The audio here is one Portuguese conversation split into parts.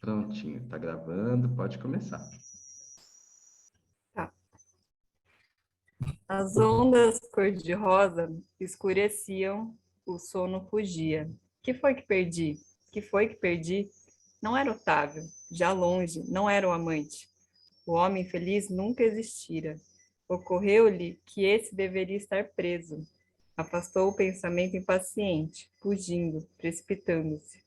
Prontinho, tá gravando, pode começar. Tá. As ondas cor-de-rosa escureciam, o sono fugia. Que foi que perdi? Que foi que perdi? Não era Otávio, já longe, não era o amante. O homem feliz nunca existira. Ocorreu-lhe que esse deveria estar preso. Afastou o pensamento impaciente, fugindo, precipitando-se.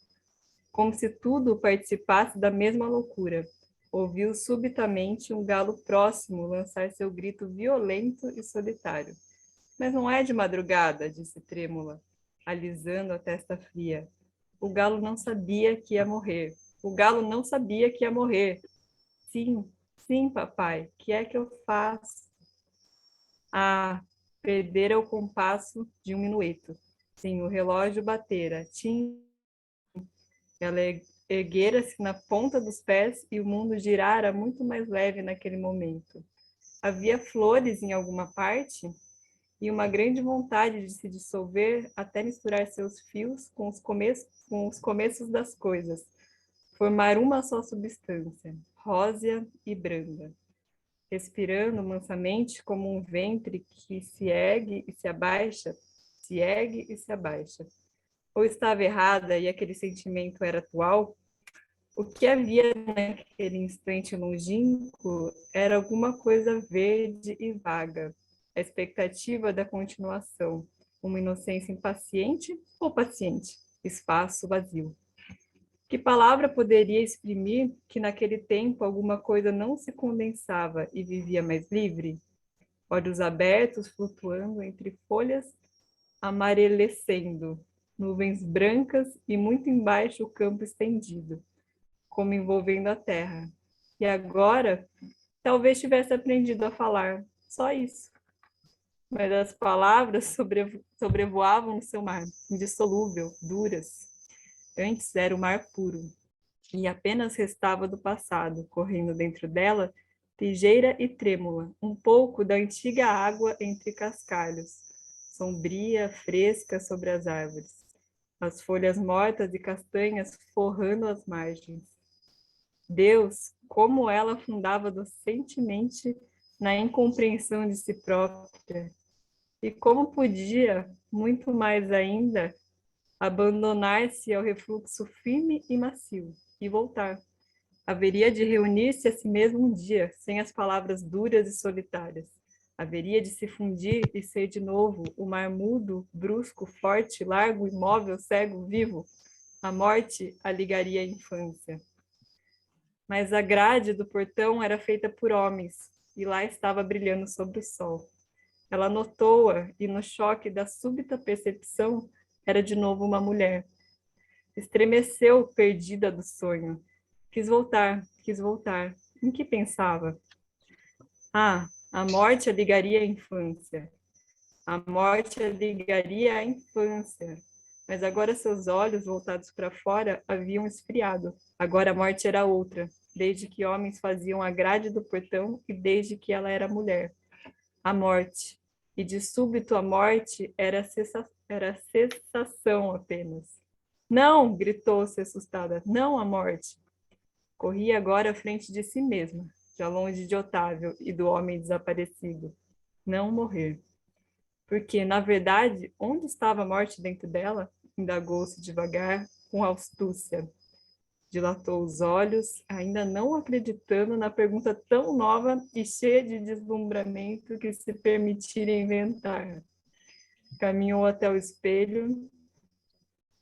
Como se tudo participasse da mesma loucura. Ouviu subitamente um galo próximo lançar seu grito violento e solitário. Mas não é de madrugada, disse trêmula, alisando a testa fria. O galo não sabia que ia morrer. O galo não sabia que ia morrer. Sim, sim, papai, que é que eu faço? Ah, perdera o compasso de um minueto. Sim, o relógio batera. Tim, ela erguera-se na ponta dos pés e o mundo girara muito mais leve naquele momento. Havia flores em alguma parte e uma grande vontade de se dissolver até misturar seus fios com os começos das coisas, formar uma só substância, rósea e branda. Respirando mansamente como um ventre que se ergue e se abaixa, se ergue e se abaixa. Ou estava errada e aquele sentimento era atual? O que havia naquele instante longínquo era alguma coisa verde e vaga, a expectativa da continuação, uma inocência impaciente ou paciente, espaço vazio. Que palavra poderia exprimir que naquele tempo alguma coisa não se condensava e vivia mais livre? Olhos abertos flutuando entre folhas amarelecendo, nuvens brancas e muito embaixo o campo estendido como envolvendo a terra. E agora, talvez tivesse aprendido a falar, só isso. Mas as palavras sobrevoavam no seu mar, indissolúvel, duras. Antes era o mar puro, e apenas restava do passado, correndo dentro dela, ligeira e trêmula, um pouco da antiga água entre cascalhos, sombria, fresca sobre as árvores, as folhas mortas e castanhas forrando as margens. Deus, como ela afundava docentemente na incompreensão de si própria, e como podia, muito mais ainda, abandonar-se ao refluxo firme e macio e voltar. Haveria de reunir-se a si mesmo um dia, sem as palavras duras e solitárias. Haveria de se fundir e ser de novo o mar mudo, brusco, forte, largo, imóvel, cego, vivo. A morte a ligaria à infância. Mas a grade do portão era feita por homens, e lá estava brilhando sobre o sol. Ela notou-a, e no choque da súbita percepção, era de novo uma mulher. Estremeceu, perdida do sonho. Quis voltar, quis voltar. Em que pensava? Ah, a morte a ligaria à infância. A morte a ligaria à infância. Mas agora seus olhos, voltados para fora, haviam esfriado. Agora a morte era outra, desde que homens faziam a grade do portão e desde que ela era mulher. A morte. E de súbito a morte era cessação apenas. Não! Gritou-se assustada. Não a morte. Corria agora à frente de si mesma, já longe de Otávio e do homem desaparecido. Não morrer. Porque, na verdade, onde estava a morte dentro dela? Indagou-se devagar, com astúcia. Dilatou os olhos, ainda não acreditando na pergunta tão nova e cheia de deslumbramento que se permitira inventar. Caminhou até o espelho,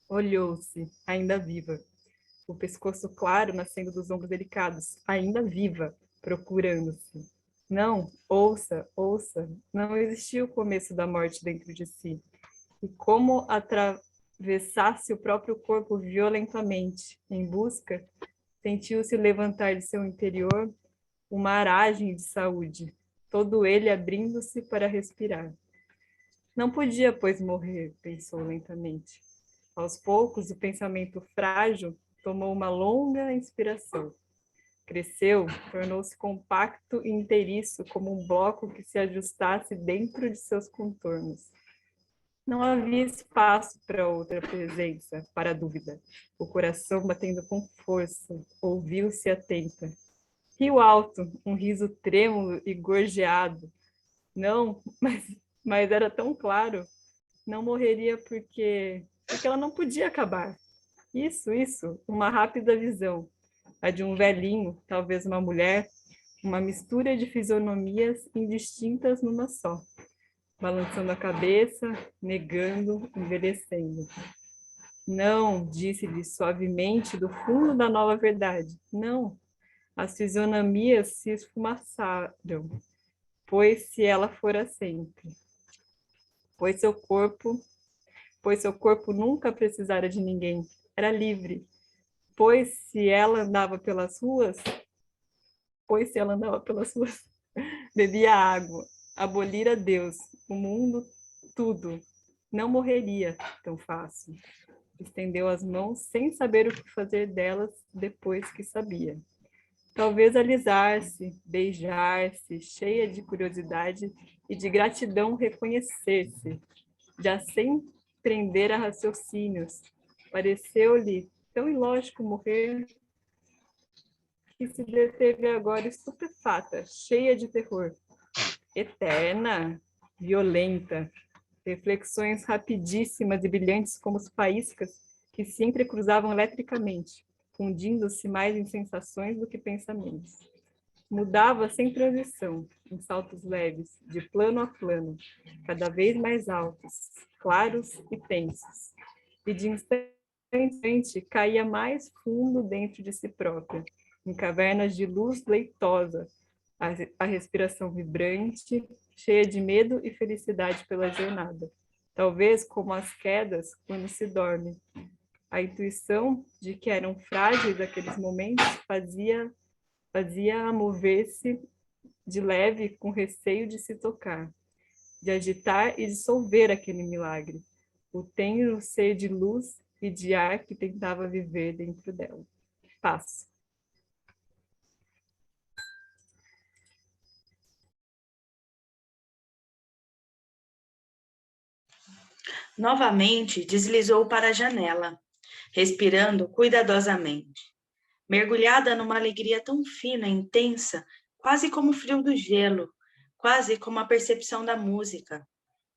olhou-se, ainda viva. O pescoço claro nascendo dos ombros delicados, ainda viva, procurando-se. Não, ouça, ouça, não existia o começo da morte dentro de si. E como atravessasse o próprio corpo violentamente, em busca, sentiu-se levantar de seu interior uma aragem de saúde, todo ele abrindo-se para respirar. Não podia, pois, morrer, pensou lentamente. Aos poucos, o pensamento frágil tomou uma longa inspiração. Cresceu, tornou-se compacto e inteiriço, como um bloco que se ajustasse dentro de seus contornos. Não havia espaço para outra presença, para a dúvida. O coração batendo com força, ouviu-se atenta. Rio alto, um riso trêmulo e gorjeado. Não, mas era tão claro. Não morreria porque ela não podia acabar. Isso, uma rápida visão. A de um velhinho, talvez uma mulher, uma mistura de fisionomias indistintas numa só. Balançando a cabeça, negando, envelhecendo. Não, disse-lhe suavemente do fundo da nova verdade. Não, as fisionomias se esfumaçaram, pois se ela fora sempre. Pois seu corpo, pois seu corpo nunca precisara de ninguém. Era livre. Pois se ela andava pelas ruas, pois se ela andava pelas ruas, bebia água, abolira Deus, o mundo, tudo. Não morreria tão fácil. Estendeu as mãos sem saber o que fazer delas depois que sabia. Talvez alisar-se, beijar-se, cheia de curiosidade e de gratidão reconhecer-se, já sem prender a raciocínios. Pareceu-lhe tão ilógico morrer que se deteve agora estupefata, cheia de terror. Eterna, violenta, reflexões rapidíssimas e brilhantes como os faíscas que se entrecruzavam eletricamente, fundindo-se mais em sensações do que pensamentos. Mudava sem transição, em saltos leves, de plano a plano, cada vez mais altos, claros e tensos, e de instante em instante caía mais fundo dentro de si própria, em cavernas de luz leitosa, a respiração vibrante, cheia de medo e felicidade pela jornada. Talvez como as quedas quando se dorme. A intuição de que eram frágeis aqueles momentos fazia-a mover-se de leve com receio de se tocar, de agitar e dissolver aquele milagre, o tenro ser de luz e de ar que tentava viver dentro dela. Passo. Novamente deslizou para a janela, respirando cuidadosamente, mergulhada numa alegria tão fina e intensa, quase como o frio do gelo, quase como a percepção da música.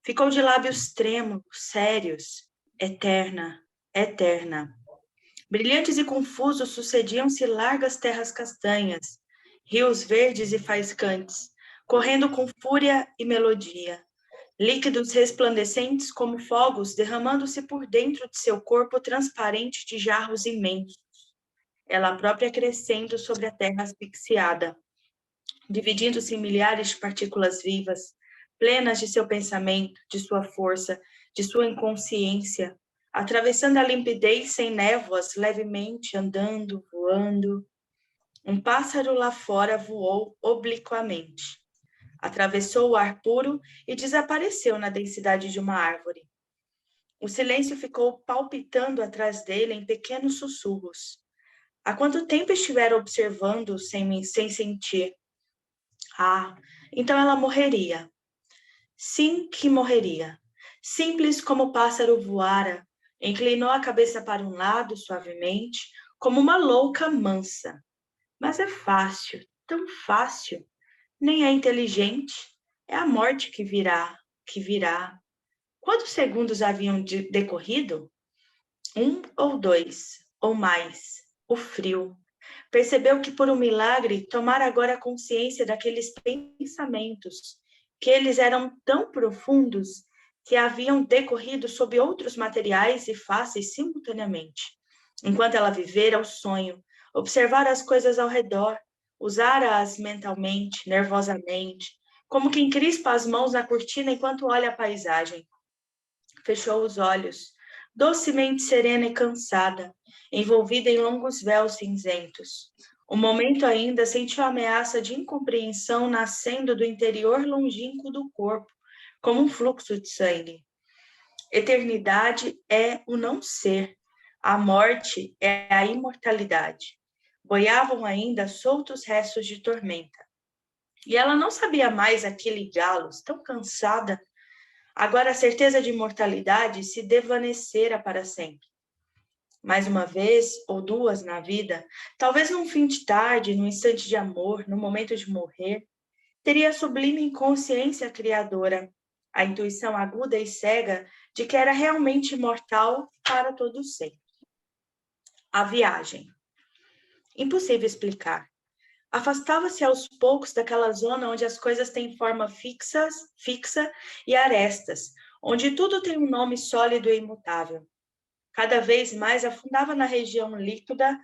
Ficou de lábios trêmulos, sérios, eterna, eterna. Brilhantes e confusos sucediam-se largas terras castanhas, rios verdes e faiscantes, correndo com fúria e melodia. Líquidos resplandecentes como fogos derramando-se por dentro de seu corpo transparente de jarros imensos. Ela própria crescendo sobre a terra asfixiada, dividindo-se em milhares de partículas vivas, plenas de seu pensamento, de sua força, de sua inconsciência, atravessando a limpidez sem névoas, levemente andando, voando. Um pássaro lá fora voou obliquamente. Atravessou o ar puro e desapareceu na densidade de uma árvore. O silêncio ficou palpitando atrás dele em pequenos sussurros. Há quanto tempo estivera observando sem sentir? Ah, então ela morreria. Sim que morreria. Simples como o pássaro voara, inclinou a cabeça para um lado suavemente, como uma louca mansa. Mas é fácil, tão fácil. Nem é inteligente. É a morte que virá, que virá. Quantos segundos haviam decorrido? 1 ou 2, ou mais. O frio. Percebeu que, por um milagre, tomara agora consciência daqueles pensamentos, que eles eram tão profundos que haviam decorrido sob outros materiais e faces simultaneamente. Enquanto ela vivera o sonho, observara as coisas ao redor, usara-as mentalmente, nervosamente, como quem crispa as mãos na cortina enquanto olha a paisagem. Fechou os olhos, docemente serena e cansada, envolvida em longos véus cinzentos. Um momento ainda sentiu a ameaça de incompreensão nascendo do interior longínquo do corpo, como um fluxo de sangue. Eternidade é o não ser. A morte é a imortalidade. Boiavam ainda soltos restos de tormenta. E ela não sabia mais aquele galos, tão cansada, Agora a certeza de imortalidade se desvanecera para sempre. Mais uma vez ou duas na vida, talvez num fim de tarde, num instante de amor, no momento de morrer, teria a sublime inconsciência criadora, a intuição aguda e cega de que era realmente imortal para todo sempre. A viagem. Impossível explicar. Afastava-se aos poucos daquela zona onde as coisas têm forma fixa e arestas, onde tudo tem um nome sólido e imutável. Cada vez mais afundava na região líquida,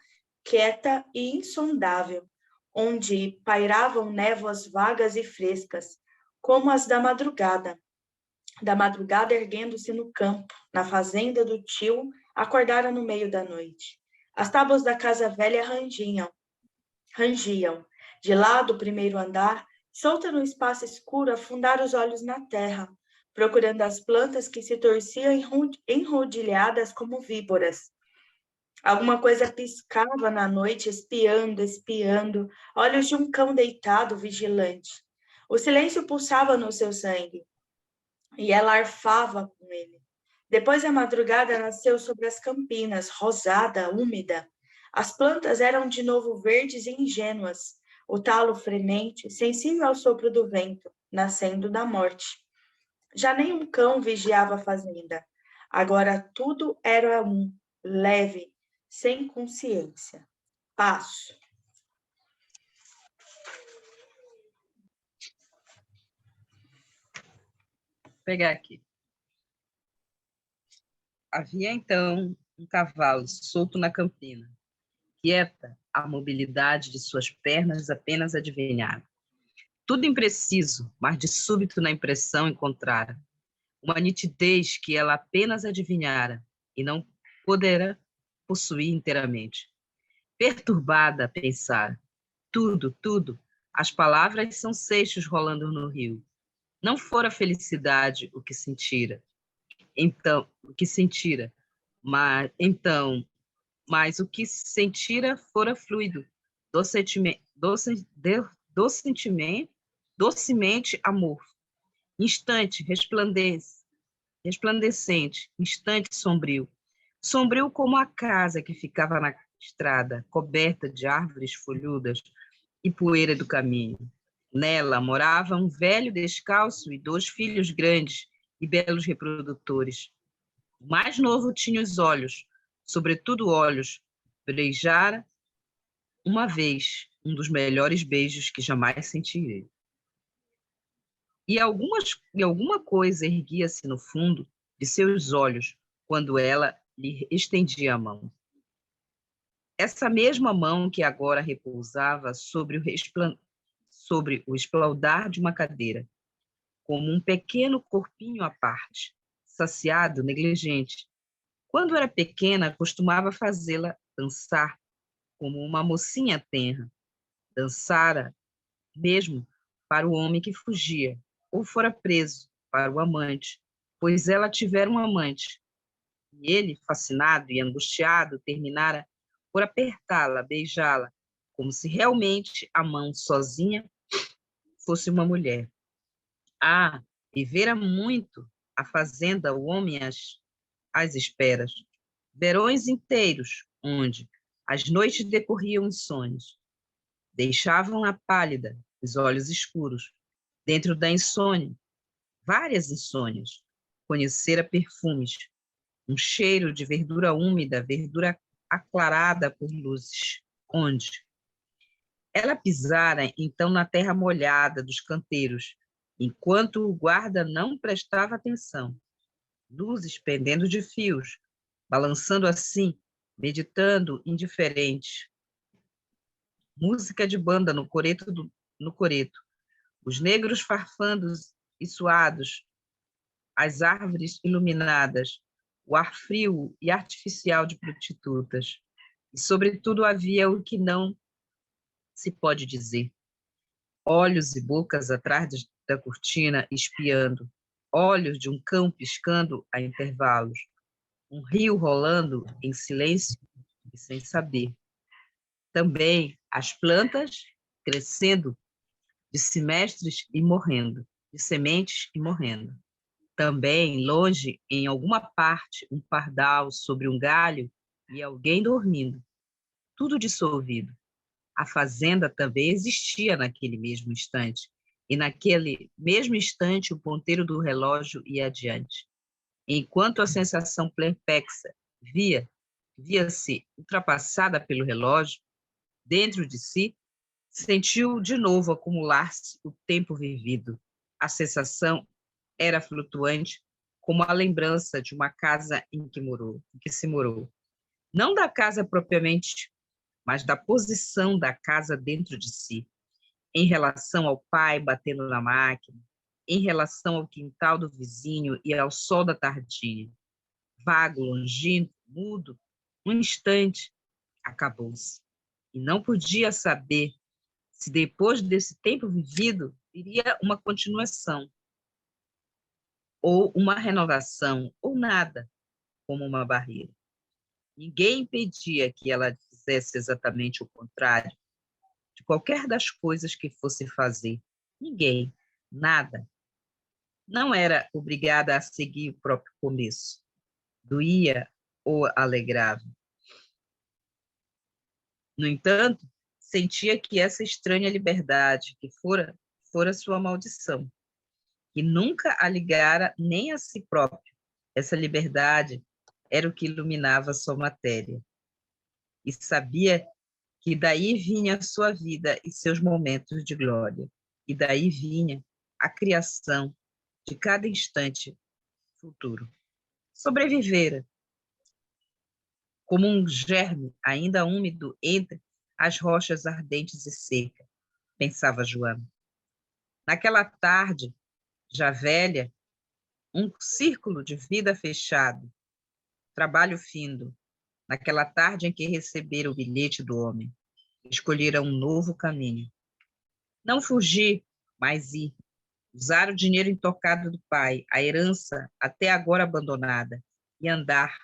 quieta e insondável, onde pairavam névoas vagas e frescas, como as da madrugada erguendo-se no campo, na fazenda do tio, acordara no meio da noite. As tábuas da casa velha rangiam. De lá do primeiro andar, solta no espaço escuro, afundar os olhos na terra, procurando as plantas que se torciam enrodilhadas como víboras. Alguma coisa piscava na noite, espiando, olhos de um cão deitado, vigilante. O silêncio pulsava no seu sangue, e ela arfava com ele. Depois a madrugada nasceu sobre as campinas, rosada, úmida. As plantas eram de novo verdes e ingênuas, o talo fremente, sensível ao sopro do vento, nascendo da morte. Já nem um cão vigiava a fazenda. Agora tudo era leve, sem consciência. Passo. Vou pegar aqui. Havia então um cavalo solto na campina. Quieta, a mobilidade de suas pernas apenas adivinhava. Tudo impreciso, mas de súbito na impressão encontrara. Uma nitidez que ela apenas adivinhara e não poderá possuir inteiramente. Perturbada, pensara. Tudo, as palavras são seixos rolando no rio. Não fora felicidade o que sentira. Mas o que sentira fora fluido, docemente amor, instante resplandecente, instante sombrio como a casa que ficava na estrada, coberta de árvores folhudas e poeira do caminho. Nela morava um velho descalço e 2 filhos grandes e belos reprodutores. O mais novo tinha os olhos, sobretudo olhos, beijara uma vez um dos melhores beijos que jamais sentirei. E alguma coisa erguia-se no fundo de seus olhos quando ela lhe estendia a mão. Essa mesma mão que agora repousava sobre o espaldar de uma cadeira, como um pequeno corpinho à parte, saciado, negligente. Quando era pequena, costumava fazê-la dançar, como uma mocinha tenra. Dançara mesmo para o homem que fugia, ou fora preso para o amante, pois ela tivera um amante. E ele, fascinado e angustiado, terminara por apertá-la, beijá-la, como se realmente a mão sozinha fosse uma mulher. Vivera muito a fazenda, o homem às esperas. Verões inteiros, onde as noites decorriam em sonhos. Deixavam-na pálida, os olhos escuros. Dentro da insônia, várias insônias. Conhecera perfumes, um cheiro de verdura úmida, verdura aclarada por luzes. Onde? Ela pisara, então, na terra molhada dos canteiros, enquanto o guarda não prestava atenção. Luzes pendendo de fios, balançando assim, meditando indiferente. Música de banda no coreto. Os negros farfandos e suados, as árvores iluminadas, o ar frio e artificial de prostitutas. E, sobretudo, havia o que não se pode dizer. Olhos e bocas atrás da cortina espiando, olhos de um cão piscando a intervalos, um rio rolando em silêncio e sem saber. Também as plantas crescendo de semestres e morrendo, de sementes e morrendo. Também, longe, em alguma parte, um pardal sobre um galho e alguém dormindo, tudo dissolvido. A fazenda também existia naquele mesmo instante, e naquele mesmo instante o ponteiro do relógio ia adiante. Enquanto a sensação perplexa via-se ultrapassada pelo relógio, dentro de si, sentiu de novo acumular-se o tempo vivido. A sensação era flutuante, como a lembrança de uma casa em que se morou. Não da casa propriamente, mas da posição da casa dentro de si, em relação ao pai batendo na máquina, em relação ao quintal do vizinho e ao sol da tardinha. Vago, longínquo, mudo, um instante, acabou-se. E não podia saber se depois desse tempo vivido viria uma continuação, ou uma renovação, ou nada, como uma barreira. Ninguém impedia que ela fizesse exatamente o contrário de qualquer das coisas que fosse fazer. Ninguém, nada. Não era obrigada a seguir o próprio começo. Doía ou alegrava. No entanto, sentia que essa estranha liberdade, que fora sua maldição, que nunca a ligara nem a si próprio, essa liberdade era o que iluminava sua matéria. E sabia que daí vinha a sua vida e seus momentos de glória. E daí vinha a criação de cada instante futuro. Sobrevivera, como um germe ainda úmido entre as rochas ardentes e secas, pensava Joana. Naquela tarde, já velha, um círculo de vida fechado, trabalho findo, naquela tarde em que recebera o bilhete do homem, escolhera um novo caminho. Não fugir, mas ir. Usar o dinheiro intocado do pai, a herança até agora abandonada, e andar,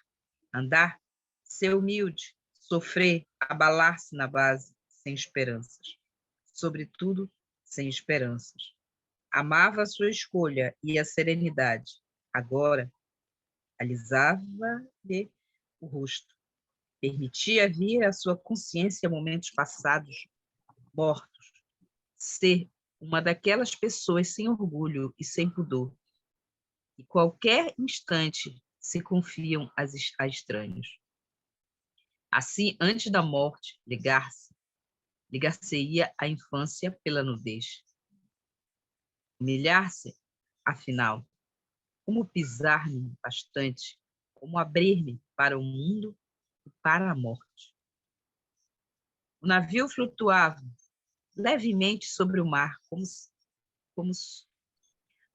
ser humilde, sofrer, abalar-se na base, sem esperanças. Sobretudo, sem esperanças. Amava a sua escolha e a serenidade. Agora, alisava-lhe o rosto. Permitia vir à sua consciência momentos passados, mortos. Ser uma daquelas pessoas sem orgulho e sem pudor, que qualquer instante se confiam a estranhos. Assim, antes da morte, ligar-se-ia à infância pela nudez. Humilhar-se, afinal, como pisar-me bastante, como abrir-me para o mundo e para a morte. O navio flutuava levemente sobre o mar, como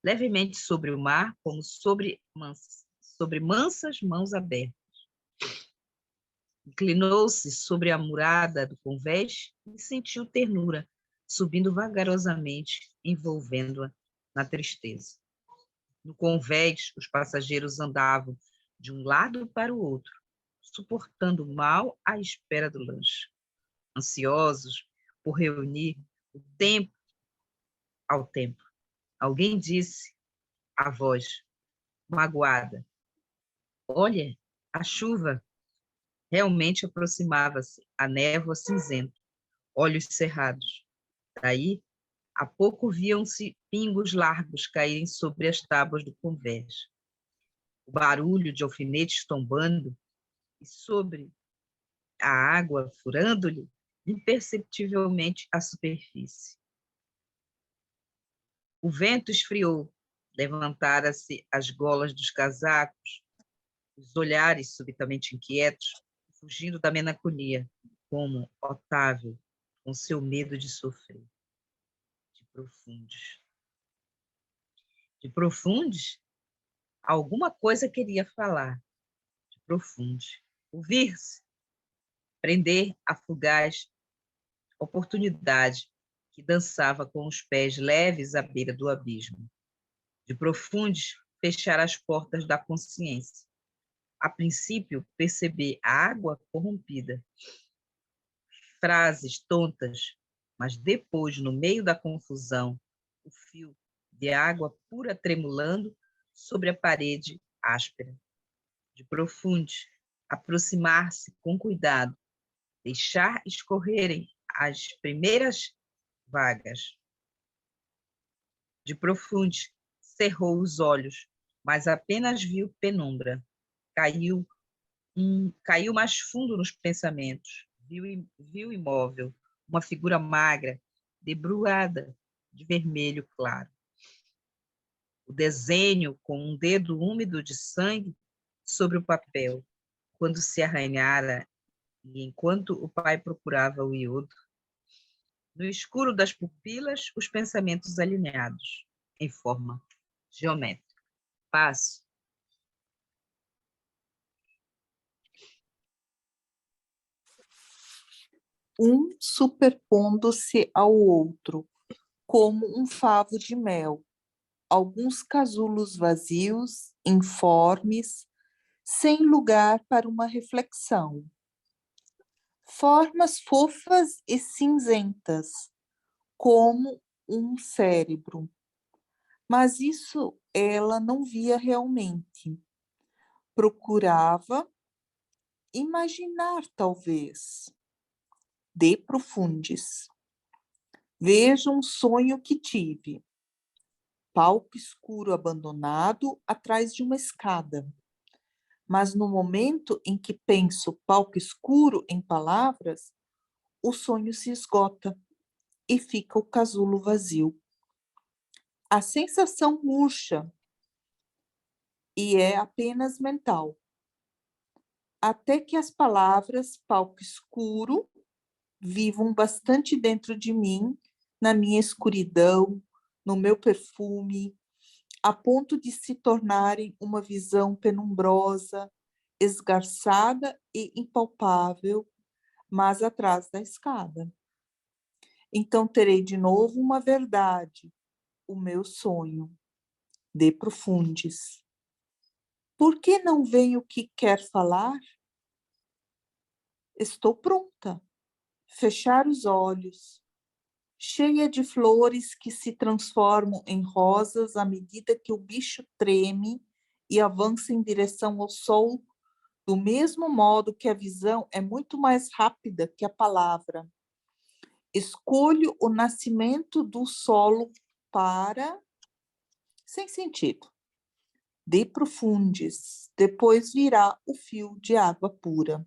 levemente sobre o mar, como sobre mansas mãos abertas. Inclinou-se sobre a murada do convés e sentiu ternura, subindo vagarosamente, envolvendo-a na tristeza. No convés, os passageiros andavam de um lado para o outro, suportando mal à espera do lanche, ansiosos por reunir o tempo ao tempo. Alguém disse, a voz, magoada, olha, a chuva realmente aproximava-se, a névoa cinzenta, olhos cerrados. Daí, a pouco viam-se pingos largos caírem sobre as tábuas do convés. O barulho de alfinetes tombando e sobre a água furando-lhe imperceptivelmente a superfície. O vento esfriou, levantaram-se as golas dos casacos, os olhares subitamente inquietos, fugindo da melancolia, como Otávio, com seu medo de sofrer. De Profundis. De Profundis, alguma coisa queria falar. De Profundis. Ouvir-se, prender a fugaz oportunidade que dançava com os pés leves à beira do abismo. De Profundis, fechar as portas da consciência. A princípio, perceber a água corrompida. Frases tontas, mas depois, no meio da confusão, o fio de água pura tremulando, sobre a parede áspera. De profundo, aproximar-se com cuidado, deixar escorrerem as primeiras vagas. De profundo, cerrou os olhos, mas apenas viu penumbra. Caiu mais fundo nos pensamentos. Viu imóvel, uma figura magra, debruada de vermelho claro. O desenho com um dedo úmido de sangue sobre o papel, quando se arranhara, e enquanto o pai procurava o iodo, no escuro das pupilas, os pensamentos alinhados, em forma geométrica. Passo. Um superpondo-se ao outro, como um favo de mel. Alguns casulos vazios, informes, sem lugar para uma reflexão. Formas fofas e cinzentas, como um cérebro. Mas isso ela não via realmente. Procurava imaginar, talvez. De profundis. Veja um sonho que tive. Palco escuro abandonado atrás de uma escada. Mas no momento em que penso palco escuro em palavras, o sonho se esgota e fica o casulo vazio. A sensação murcha e é apenas mental. Até que as palavras palco escuro vivam bastante dentro de mim, na minha escuridão, no meu perfume, a ponto de se tornarem uma visão penumbrosa, esgarçada e impalpável, mas atrás da escada. Então terei de novo uma verdade, o meu sonho, de profundis. Por que não vem o que quer falar? Estou pronta. Fechar os olhos, cheia de flores que se transformam em rosas à medida que o bicho treme e avança em direção ao sol, do mesmo modo que a visão é muito mais rápida que a palavra. Escolho o nascimento do solo para... sem sentido. De profundis, depois virá o fio de água pura.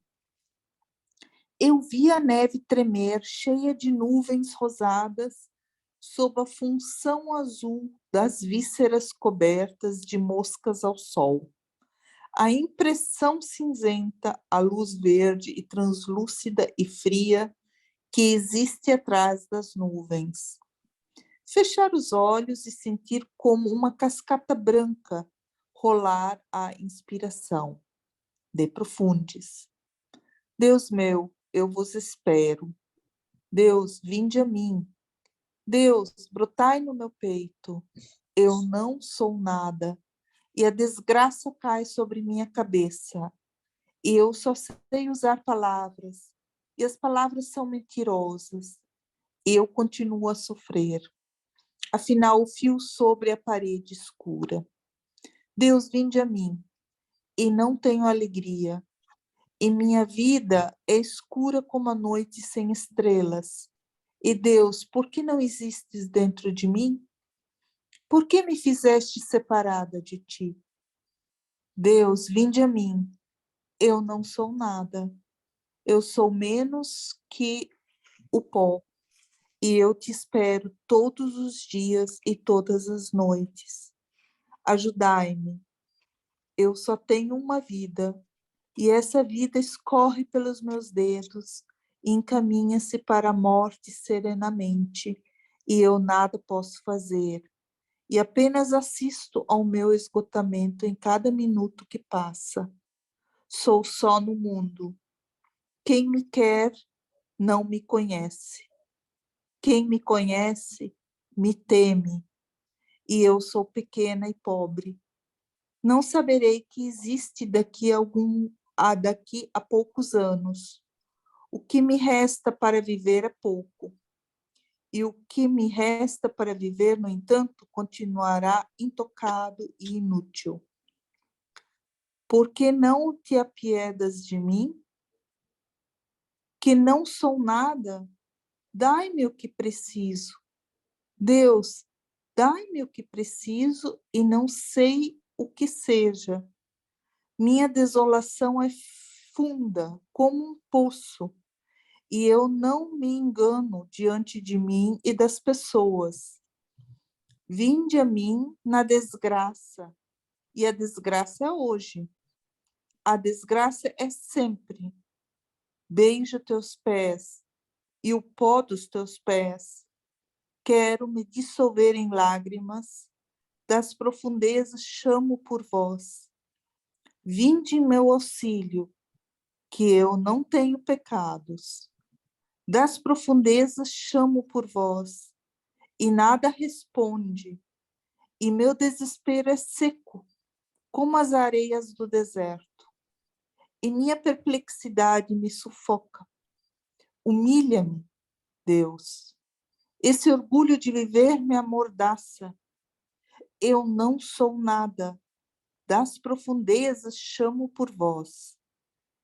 Eu vi a neve tremer, cheia de nuvens rosadas, sob a função azul das vísceras cobertas de moscas ao sol. A impressão cinzenta, a luz verde e translúcida e fria que existe atrás das nuvens. Fechar os olhos e sentir como uma cascata branca rolar a inspiração. De profundis. Deus meu, eu vos espero. Deus, vinde a mim. Deus, brotai no meu peito. Eu não sou nada. E a desgraça cai sobre minha cabeça. E eu só sei usar palavras. E as palavras são mentirosas. E eu continuo a sofrer. Afinal, o fio sobre a parede escura. Deus, vinde a mim. E não tenho alegria. E minha vida é escura como a noite sem estrelas. E Deus, por que não existes dentro de mim? Por que me fizeste separada de ti? Deus, vinde a mim. Eu não sou nada. Eu sou menos que o pó. E eu te espero todos os dias e todas as noites. Ajudai-me. Eu só tenho uma vida. E essa vida escorre pelos meus dedos e encaminha-se para a morte serenamente, e eu nada posso fazer, e apenas assisto ao meu esgotamento em cada minuto que passa. Sou só no mundo. Quem me quer não me conhece. Quem me conhece me teme, e eu sou pequena e pobre. Não saberei que existe daqui a poucos anos. O que me resta para viver é pouco. E o que me resta para viver, no entanto, continuará intocado e inútil. Por que não te apiedas de mim? Que não sou nada? Dai-me o que preciso. Deus, dai-me o que preciso e não sei o que seja. Minha desolação é funda como um poço, e eu não me engano diante de mim e das pessoas. Vinde a mim na desgraça, e a desgraça é hoje. A desgraça é sempre. Beijo teus pés e o pó dos teus pés. Quero me dissolver em lágrimas, das profundezas chamo por vós. Vinde em meu auxílio, que eu não tenho pecados. Das profundezas chamo por vós, e nada responde, e meu desespero é seco, como as areias do deserto, e minha perplexidade me sufoca. Humilha-me, Deus. Esse orgulho de viver me amordaça. Eu não sou nada. Das profundezas chamo por vós.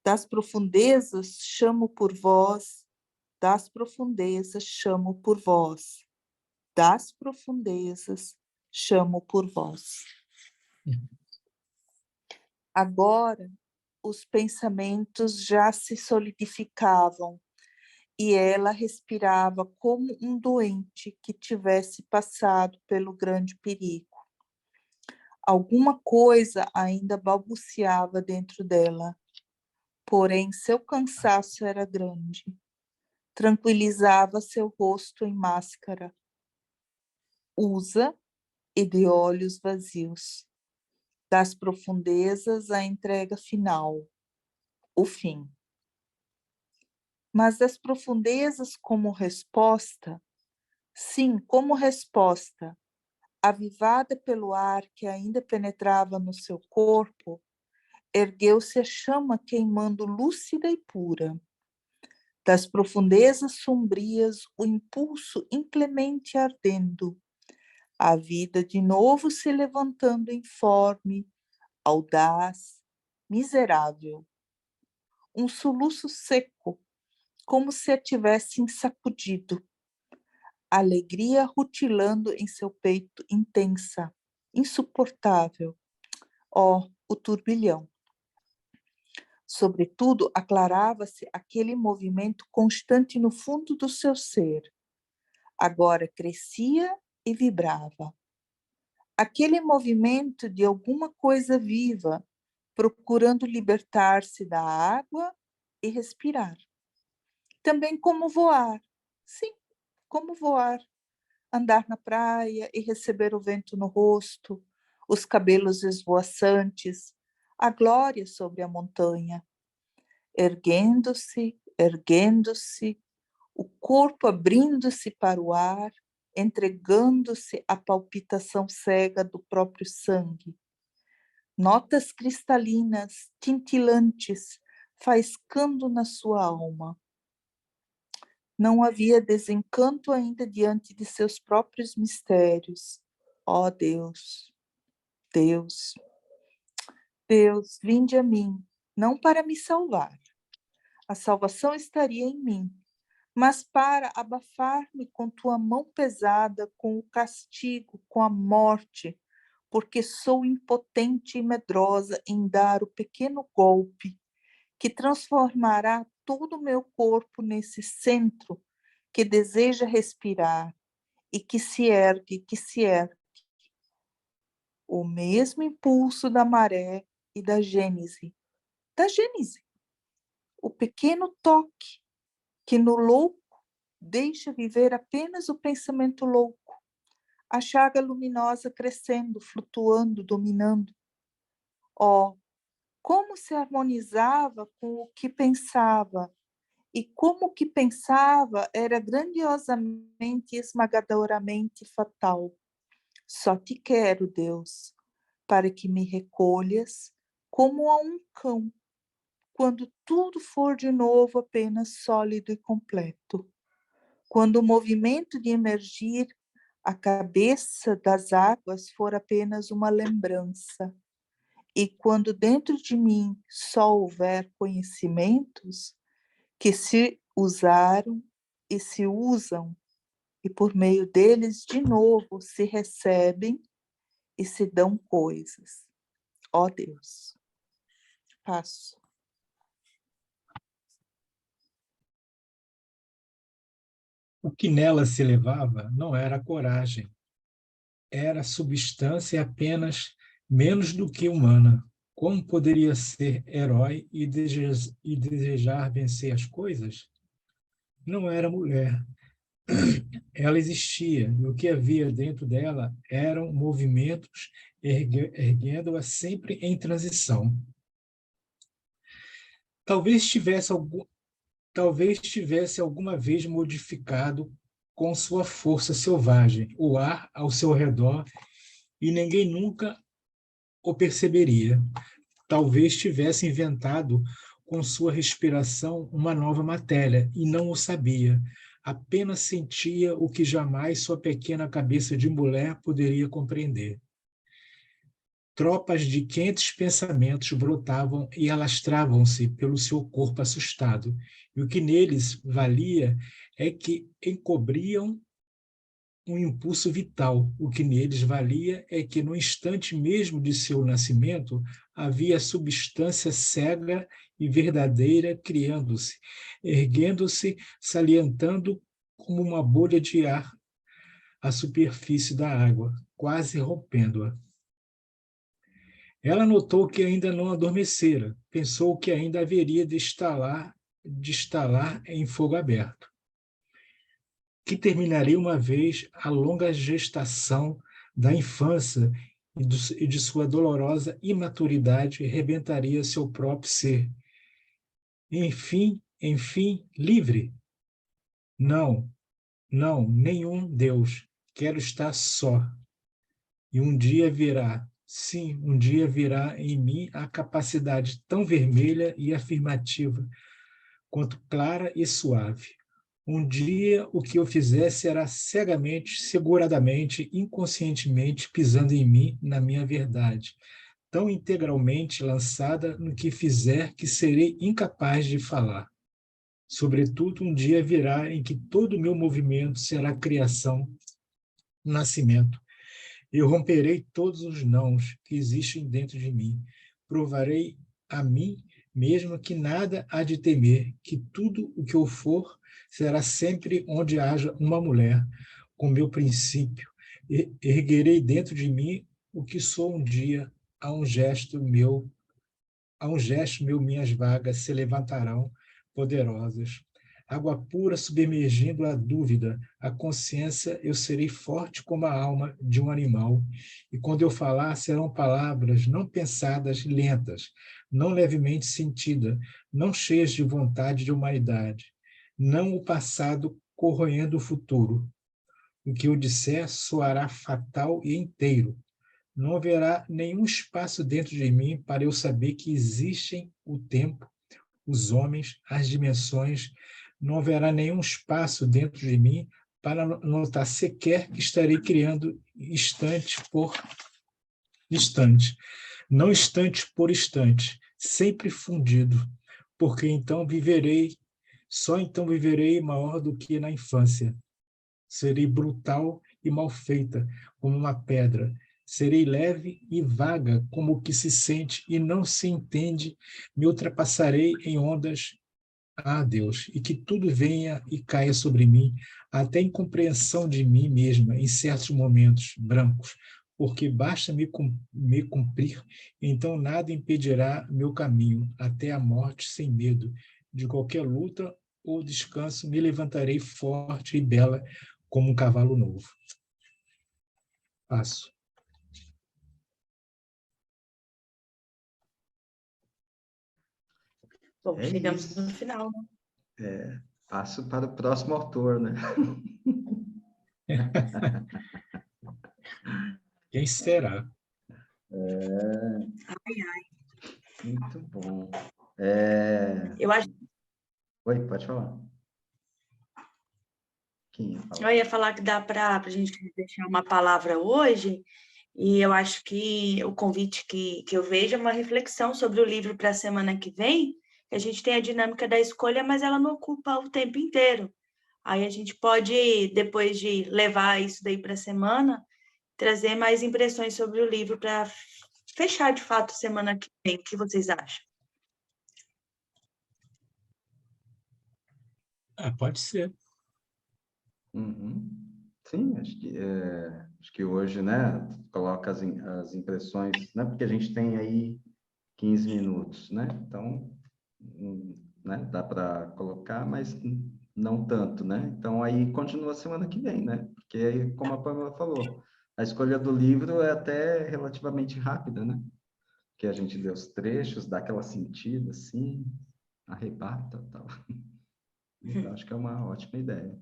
Das profundezas chamo por vós. Das profundezas chamo por vós. Das profundezas chamo por vós. Agora, os pensamentos já se solidificavam e ela respirava como um doente que tivesse passado pelo grande perigo. Alguma coisa ainda balbuciava dentro dela, porém seu cansaço era grande. Tranquilizava seu rosto em máscara. Usa e de olhos vazios. Das profundezas a entrega final, o fim. Mas das profundezas como resposta, sim, como resposta, avivada pelo ar que ainda penetrava no seu corpo, ergueu-se a chama queimando lúcida e pura. Das profundezas sombrias, o impulso inclemente ardendo, a vida de novo se levantando informe, audaz, miserável. Um soluço seco, como se a tivessem sacudido. Alegria rutilando em seu peito intensa, insuportável. Ó, o turbilhão. Sobretudo, aclarava-se aquele movimento constante no fundo do seu ser. Agora crescia e vibrava. Aquele movimento de alguma coisa viva, procurando libertar-se da água e respirar. Também como voar. Sim, como voar. Andar na praia e receber o vento no rosto, os cabelos esvoaçantes, a glória sobre a montanha. Erguendo-se, erguendo-se, o corpo abrindo-se para o ar, entregando-se à palpitação cega do próprio sangue. Notas cristalinas, tintilantes, faiscando na sua alma. Não havia desencanto ainda diante de seus próprios mistérios. Ó Deus, Deus, Deus, vinde a mim, não para me salvar. A salvação estaria em mim, mas para abafar-me com tua mão pesada, com o castigo, com a morte, porque sou impotente e medrosa em dar o pequeno golpe que transformará todo o meu corpo nesse centro que deseja respirar e que se ergue. O mesmo impulso da maré e da Gênese. Da Gênese. O pequeno toque que no louco deixa viver apenas o pensamento louco. A chaga luminosa crescendo, flutuando, dominando. Oh, como se harmonizava com o que pensava, e como o que pensava era grandiosamente e esmagadoramente fatal. Só te quero, Deus, para que me recolhas como a um cão, quando tudo for de novo apenas sólido e completo. quando o movimento de emergir a cabeça das águas for apenas uma lembrança, e quando dentro de mim só houver conhecimentos que se usaram e se usam, e por meio deles, de novo, se recebem e se dão coisas. Ó Deus. Passo. O que nela se elevava não era a coragem, era substância apenas menos do que humana. Como poderia ser herói e desejar vencer as coisas? Não era mulher. Ela existia, e o que havia dentro dela eram movimentos erguendo-a sempre em transição. Talvez tivesse alguma vez modificado com sua força selvagem o ar ao seu redor e ninguém nunca o perceberia. Talvez tivesse inventado com sua respiração uma nova matéria e não o sabia. Apenas sentia o que jamais sua pequena cabeça de mulher poderia compreender. Tropas de quentes pensamentos brotavam e alastravam-se pelo seu corpo assustado, e o que neles valia é que encobriam um impulso vital. O que neles valia é que, no instante mesmo de seu nascimento, havia substância cega e verdadeira criando-se, erguendo-se, salientando como uma bolha de ar a superfície da água, quase rompendo-a. Ela notou que ainda não adormecera, pensou que ainda haveria de estalar em fogo aberto, que terminaria uma vez a longa gestação da infância e de sua dolorosa imaturidade rebentaria seu próprio ser. Enfim, livre. Não, nenhum Deus. Quero estar só. E um dia virá, sim, um dia virá em mim a capacidade tão vermelha e afirmativa quanto clara e suave. Um dia o que eu fizesse era cegamente, seguradamente, inconscientemente pisando em mim, na minha verdade, tão integralmente lançada no que fizer que serei incapaz de falar. Sobretudo, um dia virá em que todo o meu movimento será criação, nascimento. Eu romperei todos os nãos que existem dentro de mim. Provarei a mim mesmo que nada há de temer, que tudo o que eu for será sempre onde haja uma mulher, com meu princípio. Erguerei dentro de mim o que sou um dia, a um gesto meu minhas vagas se levantarão poderosas. Água pura submergindo a dúvida, a consciência, eu serei forte como a alma de um animal. E quando eu falar, serão palavras não pensadas, lentas, não levemente sentidas, não cheias de vontade de humanidade. Não o passado corroendo o futuro. O que eu disser soará fatal e inteiro. Não haverá nenhum espaço dentro de mim para eu saber que existem o tempo, os homens, as dimensões. Não haverá nenhum espaço dentro de mim para notar sequer que estarei criando instante por instante, não instante por instante, sempre fundido, porque só então viverei maior do que na infância. Serei brutal e mal feita, como uma pedra. Serei leve e vaga, como o que se sente e não se entende. Me ultrapassarei em ondas, Deus, e que tudo venha e caia sobre mim, até a incompreensão de mim mesma, em certos momentos brancos, porque basta me cumprir, então nada impedirá meu caminho, até a morte sem medo. De qualquer luta ou descanso, me levantarei forte e bela, como um cavalo novo. Passo. Bom, chegamos no final, né? Passo para o próximo autor, né? Quem será? Muito bom. Eu acho Oi, pode falar. Quem ia falar? Eu ia falar que dá para a gente deixar uma palavra hoje, e eu acho que o convite que eu vejo é uma reflexão sobre o livro para a semana que vem, que a gente tem a dinâmica da escolha, mas ela não ocupa o tempo inteiro. Aí a gente pode, depois de levar isso daí para a semana, trazer mais impressões sobre o livro para fechar de fato semana que vem. O que vocês acham? Pode ser. Uhum. Sim, acho que hoje, né, coloca as impressões, né, porque a gente tem aí 15 minutos, né? Então, né, dá para colocar, mas não tanto, né? Então, aí continua semana que vem, né? Porque, aí, como a Pamela falou, a escolha do livro é até relativamente rápida, né? Que a gente lê os trechos, dá aquela sentida, assim, arrebata, tal. Então, acho que é uma ótima ideia.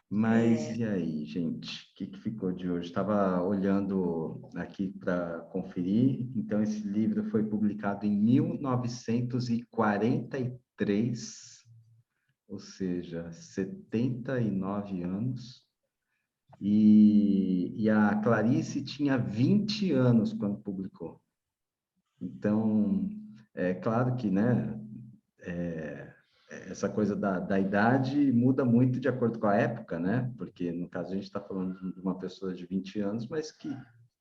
Mas e aí, gente? O que ficou de hoje? Estava olhando aqui para conferir. Então, esse livro foi publicado em 1943, ou seja, 79 anos. E a Clarice tinha 20 anos quando publicou. Então, é claro que, né? Essa coisa da idade muda muito de acordo com a época, né? Porque, no caso, a gente está falando de uma pessoa de 20 anos, mas que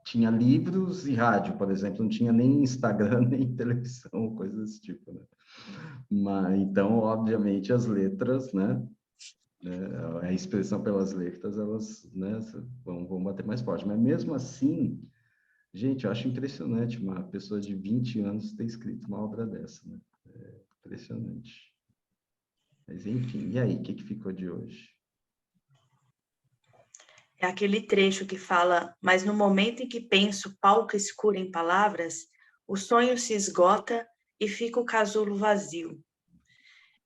tinha livros e rádio, por exemplo, não tinha nem Instagram, nem televisão, coisas desse tipo, né? Mas, então, obviamente, as letras, né? A expressão pelas letras, elas, né, vão bater mais forte. Mas, mesmo assim, gente, eu acho impressionante uma pessoa de 20 anos ter escrito uma obra dessa, né? É impressionante. Mas, enfim, e aí, o que ficou de hoje? É aquele trecho que fala: mas no momento em que penso palco escuro em palavras, o sonho se esgota e fica o casulo vazio.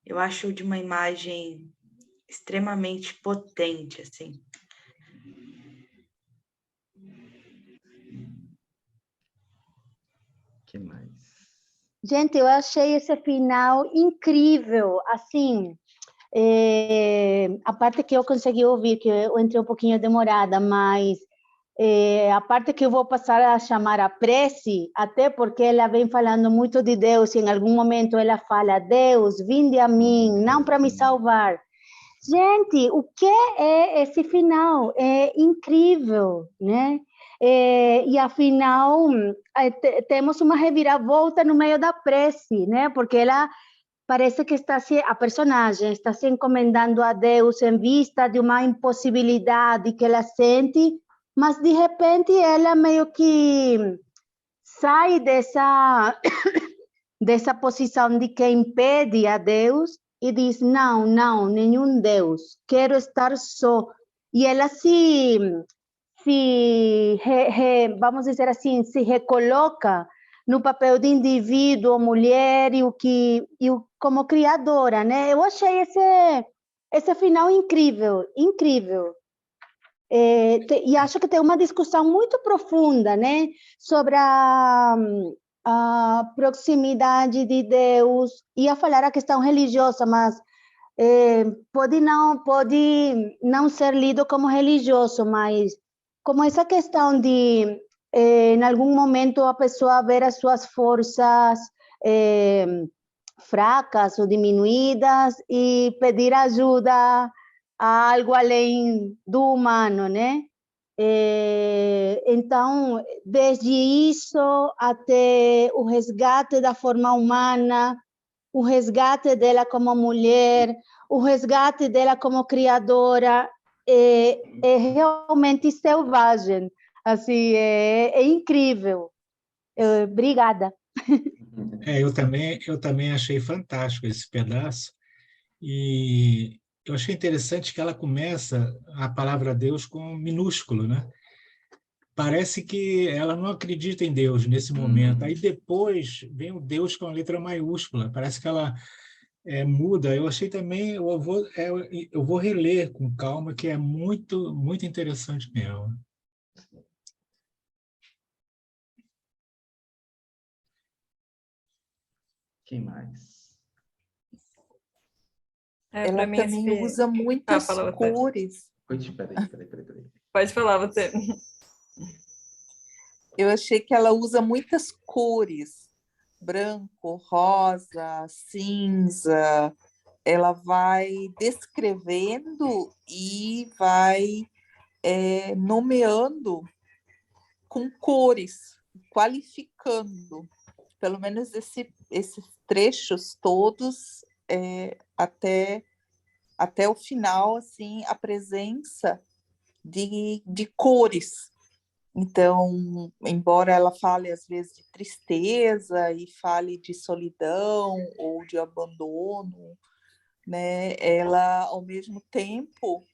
Eu acho de uma imagem extremamente potente, assim. Que mais? Gente, eu achei esse final incrível, assim, a parte que eu consegui ouvir, que eu entrei um pouquinho demorada, mas a parte que eu vou passar a chamar a prece, até porque ela vem falando muito de Deus, e em algum momento ela fala: Deus, vinde a mim, não para me salvar. Gente, o que é esse final? É incrível, né? E afinal, temos uma reviravolta no meio da prece, né? Porque ela parece que a personagem está se encomendando a Deus em vista de uma impossibilidade que ela sente, mas de repente ela meio que sai dessa posição de quem pede a Deus e diz: não, não, nenhum Deus, quero estar só. E ela vamos dizer assim, se recoloca no papel de indivíduo, mulher como criadora, né? Eu achei esse final incrível, incrível. E acho que tem uma discussão muito profunda, né, sobre a proximidade de Deus. Ia falar a questão religiosa, mas pode não ser lido como religioso, mas como essa questão de, em algum momento, a pessoa ver as suas forças fracas ou diminuídas e pedir ajuda a algo além do humano, né? Então, desde isso até o resgate da forma humana, o resgate dela como mulher, o resgate dela como criadora, é realmente selvagem, assim, é incrível. Obrigada. Eu também achei fantástico esse pedaço, e eu achei interessante que ela começa a palavra Deus com minúsculo, né? Parece que ela não acredita em Deus nesse momento. Aí depois vem o Deus com a letra maiúscula. Parece que ela muda. Eu achei também, eu vou reler com calma, que é muito, muito interessante mesmo. Quem mais? Para Ela mim, também usa muitas fala você. cores. Peraí. Pode falar você. Eu achei que ela usa muitas cores. Branco, rosa, cinza. Ela vai descrevendo e vai nomeando com cores, qualificando. Pelo menos esses trechos todos, até o final, assim, a presença de cores. Então, embora ela fale às vezes de tristeza e fale de solidão ou de abandono, né, ela, ao mesmo tempo,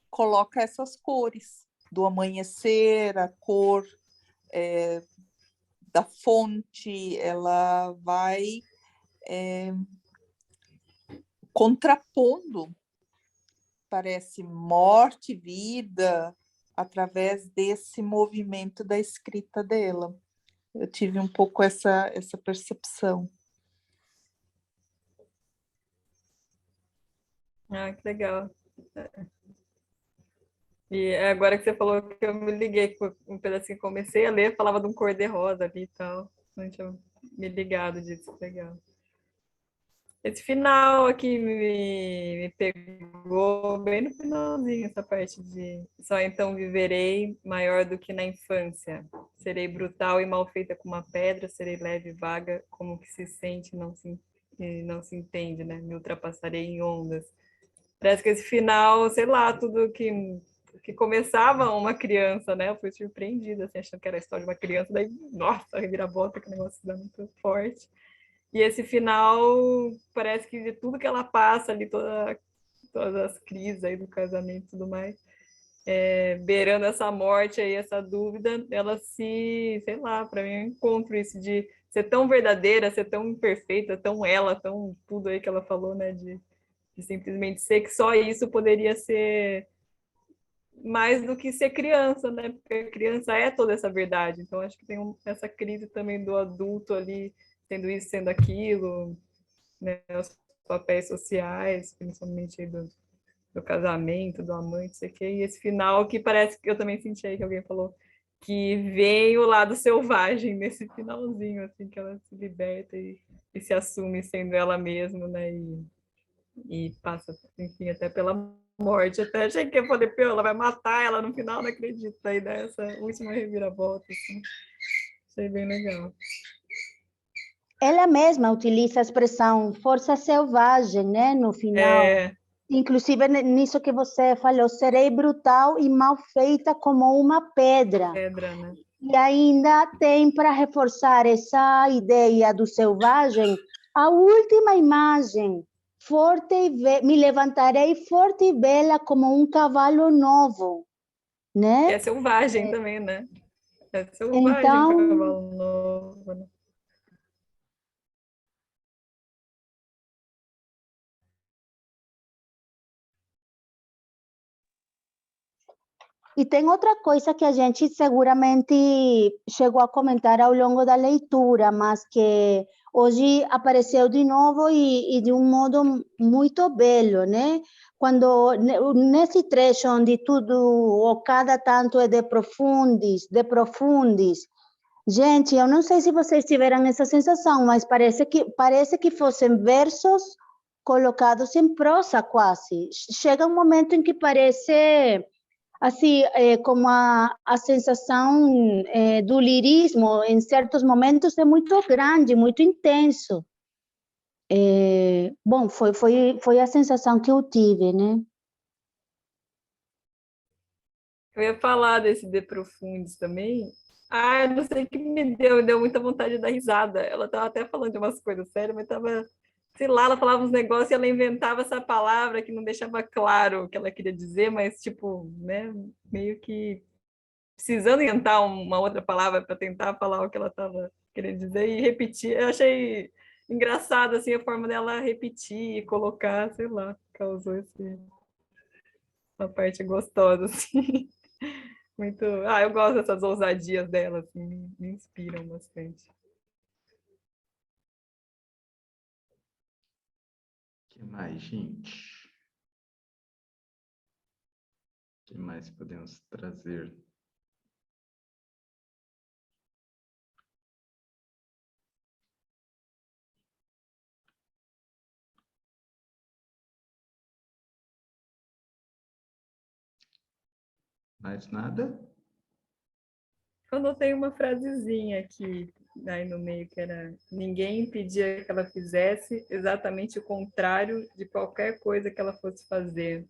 coloca essas cores do amanhecer, a cor da fonte, ela vai contrapondo, parece, morte e vida através desse movimento da escrita dela. Eu tive um pouco essa percepção. Que legal. E agora que você falou que eu me liguei com um pedacinho, comecei a ler, falava de um cor-de-rosa ali e tal. Não tinha me ligado disso, legal. Esse final aqui me pegou bem no finalzinho, essa parte de só então viverei maior do que na infância. Serei brutal e mal feita como uma pedra, serei leve e vaga, como que se sente e não se entende, né? Me ultrapassarei em ondas. Parece que esse final, sei lá, tudo que começava uma criança, né? Eu fui surpreendida, assim, achando que era a história de uma criança, daí, nossa, reviravolta, que negócio dá muito forte. E esse final, parece que de tudo que ela passa ali, todas as crises aí do casamento e tudo mais, beirando essa morte aí, essa dúvida, ela sei lá, para mim eu encontro isso de ser tão verdadeira, ser tão imperfeita, tão ela, tão tudo aí que ela falou, né, de simplesmente ser que só isso poderia ser mais do que ser criança, né? Porque criança é toda essa verdade. Então, acho que tem essa crise também do adulto ali, sendo isso, sendo aquilo, né? Os papéis sociais, principalmente do casamento, do amante, sei que. E esse final que parece que eu também senti aí que alguém falou que vem o lado selvagem nesse finalzinho, assim, que ela se liberta e se assume sendo ela mesma, né? E passa, enfim, até pela morte. Até achei que eu falei, pô, ela vai matar ela no final, não acredito. Aí dá essa última reviravolta, assim. Achei bem legal. Ela mesma utiliza a expressão força selvagem, né, no final. Inclusive nisso que você falou, serei brutal e mal feita como uma pedra. Pedra, né? E ainda tem para reforçar essa ideia do selvagem, a última imagem, forte me levantarei forte e bela como um cavalo novo, né? É selvagem também, né? É selvagem então, o cavalo novo, né? E tem outra coisa que a gente seguramente chegou a comentar ao longo da leitura, mas que hoje apareceu de novo e de um modo muito belo, né? Quando nesse trecho onde tudo ou cada tanto é de profundis. Gente, eu não sei se vocês tiveram essa sensação, mas parece que fossem versos colocados em prosa quase. Chega um momento em que parece assim, como a sensação do lirismo, em certos momentos, é muito grande, muito intenso. Bom, foi a sensação que eu tive, né? Eu ia falar desse De Profundis também. Eu não sei o que me deu muita vontade de dar risada. Ela estava até falando de umas coisas sérias, mas estava, sei lá, ela falava uns negócios e ela inventava essa palavra que não deixava claro o que ela queria dizer, mas, tipo, né, meio que precisando inventar uma outra palavra para tentar falar o que ela estava querendo dizer e repetir. Eu achei engraçado, assim, a forma dela repetir e colocar, sei lá, causou uma parte gostosa, assim. Muito. Eu gosto dessas ousadias dela, assim, me inspiram bastante. que mais, gente? O que mais podemos trazer? Mais nada? Eu anotei uma frasezinha aqui, aí no meio, que era: ninguém impedia que ela fizesse exatamente o contrário de qualquer coisa que ela fosse fazer.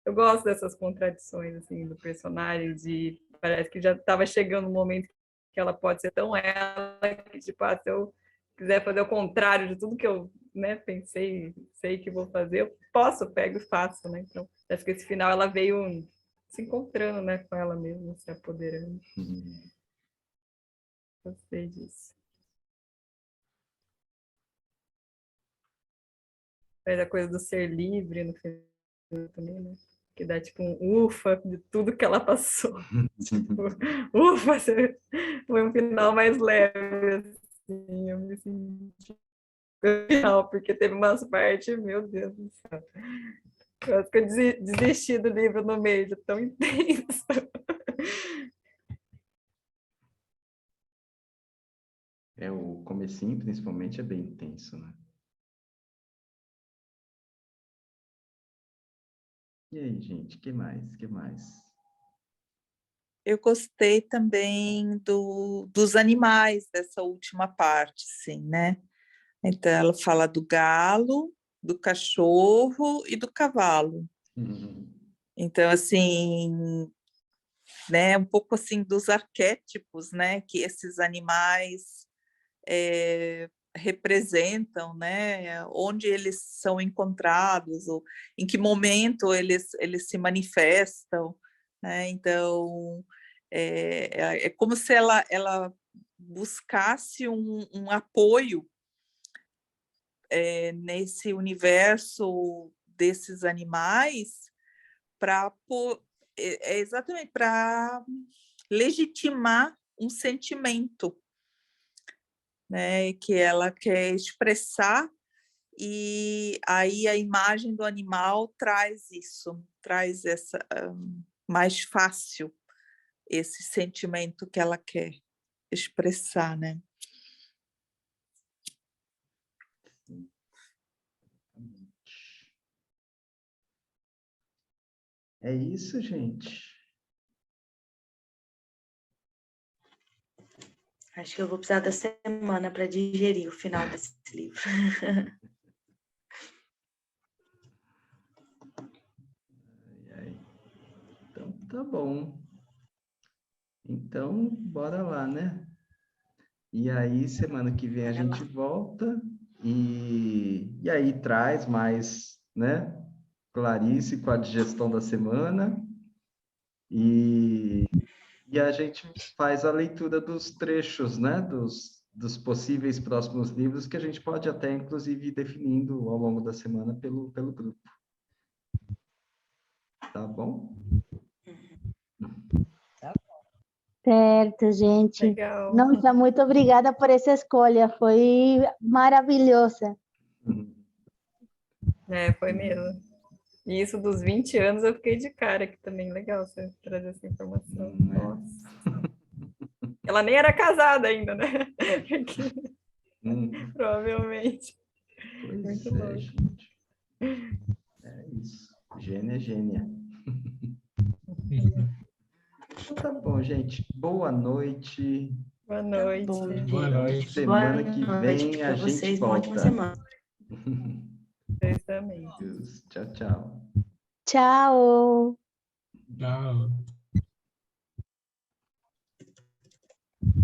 Eu gosto dessas contradições, assim, do personagem, de parece que já estava chegando um momento que ela pode ser tão ela, que, tipo, se eu quiser fazer o contrário de tudo que eu, né, pensei, sei que vou fazer, eu posso, pego e faço, né? Então, acho que esse final ela veio se encontrando, né, com ela mesma, se apoderando. Gostei disso. Faz a coisa do ser livre no final também, né? Que dá tipo um ufa de tudo que ela passou. Tipo, ufa, foi um final mais leve, assim, eu me senti no final, porque teve umas partes, meu Deus do céu. Eu acho que eu desisti do livro no meio, de tão intenso. O comecinho, principalmente, é bem intenso, né? E aí, gente, que mais? Que mais? Eu gostei também dos animais dessa última parte, sim, né? Então, ela fala do galo, do cachorro e do cavalo. Então, assim, né, um pouco assim dos arquétipos, né, que esses animais representam, né, onde eles são encontrados, ou em que momento eles se manifestam, né? Então, é como se ela buscasse um apoio nesse universo desses animais para exatamente para legitimar um sentimento, né, que ela quer expressar, e aí a imagem do animal traz isso, traz essa mais fácil esse sentimento que ela quer expressar, né? É isso, gente. Acho que eu vou precisar da semana para digerir o final desse livro. Então, tá bom. Então, bora lá, né? E aí, semana que vem a gente volta e aí traz mais, né? Clarice com a digestão da semana e a gente faz a leitura dos trechos, né? Dos possíveis próximos livros que a gente pode até, inclusive, ir definindo ao longo da semana pelo grupo. Tá bom? Certo, gente. Legal. Nossa, muito obrigada por essa escolha, foi maravilhosa. Foi mesmo. E isso dos 20 anos eu fiquei de cara, que também legal você trazer essa informação. Nossa. Ela nem era casada ainda, né? Provavelmente. Pois muito é, louco. gente. É isso. Gênia, gênia. Então, tá bom, gente. Boa noite. Boa noite. Boa noite. Semana que vem a para gente vocês, uma ótima volta. semana. Vocês também. Tchau, tchau. Tchau. Tchau.